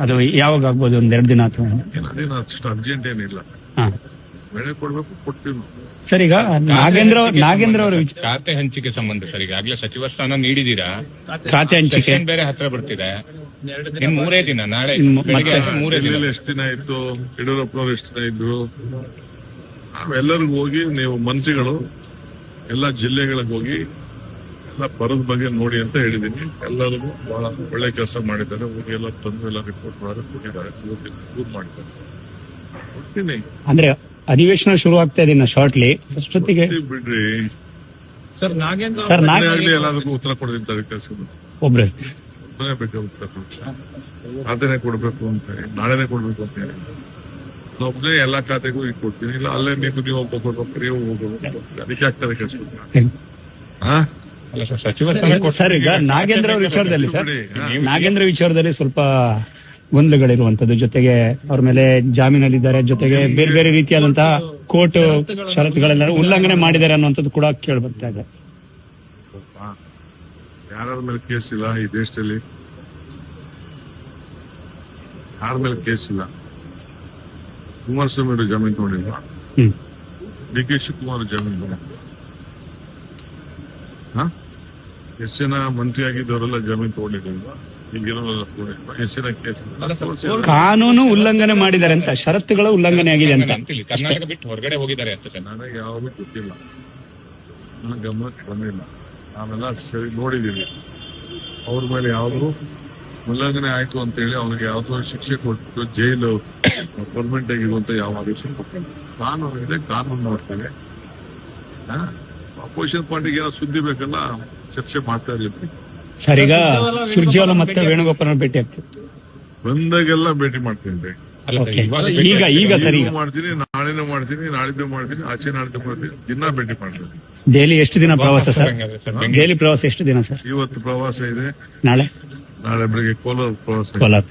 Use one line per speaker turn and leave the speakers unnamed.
ಅದು ಯಾವಾಗ ಆಗ್ಬೋದು? ಒಂದೆರಡು ದಿನ ಅಥವಾ
ಅದೇನು ಅಷ್ಟು ಅರ್ಜೆಂಟ್ ಏನಿಲ್ಲ.
ಹಾ
ಬೆಳೆ ಕೊಡ್ಬೇಕು, ಕೊಡ್ತೀವಿ.
ಸರ್, ಈಗ ನಾಗೇಂದ್ರ ಅವರು
ಖಾತೆ ಹಂಚಿಕೆ ಸಂಬಂಧ ಸರ್, ಈಗಾಗಲೇ ಸಚಿವ ಸ್ಥಾನ ನೀಡಿದೀರಾ,
ಖಾತೆ ಹಂಚಿಕೆ
ಸೆಷನ್ ಬೇರೆ ಹತ್ರ ಬರ್ತಿದೆ. ಇನ್ 3 ದಿನ, ನಾಳೆ ಬೆಳಿಗ್ಗೆ 3 ದಿನ.
ಎಷ್ಟು ದಿನ ಇತ್ತು, ಯಡಿಯೂರಪ್ಪನವ್ರು ಎಷ್ಟು ದಿನ ಇದ್ರು, ನಾವೆಲ್ಲರಿಗೂ ಹೋಗಿ ನೀವು ಮಂತ್ರಿಗಳು ಎಲ್ಲ ಜಿಲ್ಲೆಗಳಿಗೆ ಹೋಗಿ ಎಲ್ಲ ಬರದ ಬಗ್ಗೆ ನೋಡಿ ಅಂತ ಹೇಳಿದೀನಿ. ಎಲ್ಲರಿಗೂ ಬಹಳ ಒಳ್ಳೆ ಕೆಲಸ ಮಾಡಿದ್ದಾರೆ. ಹೋಗಿ ಎಲ್ಲ ತಂದು ಎಲ್ಲ ರಿಪೋರ್ಟ್ ಕೊಟ್ಟಿದ್ದಾರೆ, ದೂರ್ ಮಾಡಿದ್ದಾರೆ. ಕೊಡ್ತೀನಿ
ಅಂದ್ರೆ ಅಧಿವೇಶನ ಶುರು ಆಗ್ತಾ ಇದೆ ಶಾರ್ಟ್ಲಿ. ಅಷ್ಟೊತ್ತಿಗೆ
ಬಿಡ್ರಿ
ಸರ್ ನಾಗೇಂದ್ರ
ಆಗ್ಲಿ ಎಲ್ಲದಕ್ಕೂ ಉತ್ತರ ಕೊಡ್ತಿದ್ದಾರೆ. ಕೆಲಸ
ಒಬ್ರೆ
ಬೇಕಾ ಉತ್ತರ ಕೊಡ್ತಾರೆ. ಖಾತೆನೆ ಕೊಡ್ಬೇಕು ಅಂತ ಹೇಳಿ, ನಾಳೆನೆ ಕೊಡ್ಬೇಕು ಅಂತ ಹೇಳಿ ಒಬ್ಬನೇ ಎಲ್ಲಾ ಖಾತೆಗೂ ಈಗ ಕೊಡ್ತೀನಿ. ಇಲ್ಲ ಅಲ್ಲೇ ನೀವು ಒಬ್ಬ ಕೊಡ್ಬೇಕು, ನೀವು ಹೋಗ್ಬೇಕು. ಅದಕ್ಕೆ ಆಗ್ತದೆ ಕೆಲಸ.
ಅಲ್ಲ ಸರ್, ಸಚಿವ ಸ್ಥಾನ
ಸರ್, ಈಗ ನಾಗೇಂದ್ರ ಅವರ ವಿಚಾರದಲ್ಲಿ ಸರ್, ನಾಗೇಂದ್ರ ವಿಚಾರದಲ್ಲಿ ಸ್ವಲ್ಪ ಗೊಂದಲಗಳಿರುವಂತದ್ದು, ಜೊತೆಗೆ ಅವ್ರ ಮೇಲೆ ಜಾಮೀನಲ್ಲಿದ್ದಾರೆ, ಜೊತೆಗೆ ಬೇರೆ ಬೇರೆ ರೀತಿಯಾದಂತಹ ಕೋರ್ಟ್ ಷರತ್ತುಗಳೆಲ್ಲ ಉಲ್ಲಂಘನೆ ಮಾಡಿದ್ದಾರೆ ಅನ್ನುವಂಥದ್ದು ಕೂಡ ಕೇಳಿ ಬರ್ತಾ ಇದೆ.
ಯಾರ ಮೇಲೆ ಕೇಸ್ ಇಲ್ಲ ಈ ದೇಶದಲ್ಲಿ, ಯಾರ ಮೇಲೆ ಕೇಸ್ ಇಲ್ಲ. ಕುಮಾರಸ್ವಾಮಿ ಅವರು ಜಾಮೀನು ತಗೊಂಡಿಲ್ವಾ? ಡಿ ಕೆ ಶಿವಕುಮಾರ್ ಜಾಮೀನು ತಗೊಂಡಿಲ್ಲ. ಎಷ್ಟು ಜನ ಮಂತ್ರಿ ಆಗಿದ್ದವರೆಲ್ಲ ಜಾಮೀನು ತಗೊಂಡಿಲ್ವಾ? ಎಷ್ಟು ಜನ ಕೇಸ್?
ಕಾನೂನು ಉಲ್ಲಂಘನೆ ಮಾಡಿದ್ದಾರೆ ಅಂತ, ಷರತ್ತುಗಳ ಉಲ್ಲಂಘನೆ ಆಗಿದೆ ಅಂತ.
ಕರ್ನಾಟಕ ಬಿಟ್ಟು ಹೊರಗಡೆ ಹೋಗಿದ್ದಾರೆ ಅಂತ ಸರ್.
ನನಗೆ ಯಾವಾಗಲೂ ಗೊತ್ತಿಲ್ಲ, ನನ್ನ ಗಮನಕ್ಕೆ ಬಂದಿಲ್ಲ. ನಾವೆಲ್ಲ ಸರಿ ನೋಡಿದೀವಿ. ಅವ್ರ ಮೇಲೆ ಯಾವ್ದು ಉಲ್ಲಂಘನೆ ಆಯ್ತು ಅಂತ ಹೇಳಿ ಅವ್ರಿಗೆ ಯಾವ್ದೋ ಶಿಕ್ಷೆ ಕೊಟ್ಟು ಜೈಲು ಪರ್ಮನೆಂಟ್ ಆಗಿರುವಂತ ಯಾವ ಆದೇಶ ಕೊಟ್ಟಿಲ್ಲ. ಕಾನೂನು ಇದೆ, ಕಾನೂನು ನೋಡ್ತೇವೆ. ಅಪೋಸಿಷನ್ ಪಾರ್ಟಿಗೆ ಏನೋ ಸುದ್ದಿ ಬೇಕಲ್ಲ, ಚರ್ಚೆ ಮಾಡ್ತಾ ಇರ್ಲಿ.
ಸರ್, ಈಗ ಸುರ್ಜೇವಾಲಾ ಮತ್ತೆ ವೇಣುಗೋಪಾಲ್ ಭೇಟಿ ಆಗ್ತದೆ,
ಬಂದಾಗೆಲ್ಲ ಭೇಟಿ ಮಾಡ್ತೀನಿ.
ಈಗ ಸರಿ
ಮಾಡ್ತೀನಿ, ನಾಳೆನೂ ಮಾಡ್ತೀನಿ, ನಾಳಿದ್ದು ಮಾಡ್ತೀನಿ, ಆಚೆ ನಾಳಿದ್ದು ಮಾಡ್ತೀನಿ, ದಿನ ಭೇಟಿ ಮಾಡ್ತೀನಿ.
ದೆಹಲಿ ಎಷ್ಟು ದಿನ ಪ್ರವಾಸ ಸರ್? ದೆಹಲಿ ಪ್ರವಾಸ ಎಷ್ಟು ದಿನ ಸರ್?
ಇವತ್ತು ಪ್ರವಾಸ ಇದೆ,
ನಾಳೆ
ಬೆಳಿಗ್ಗೆ ಕೋಲಾರ ಪ್ರವಾಸ.
ಕೋಲಾರ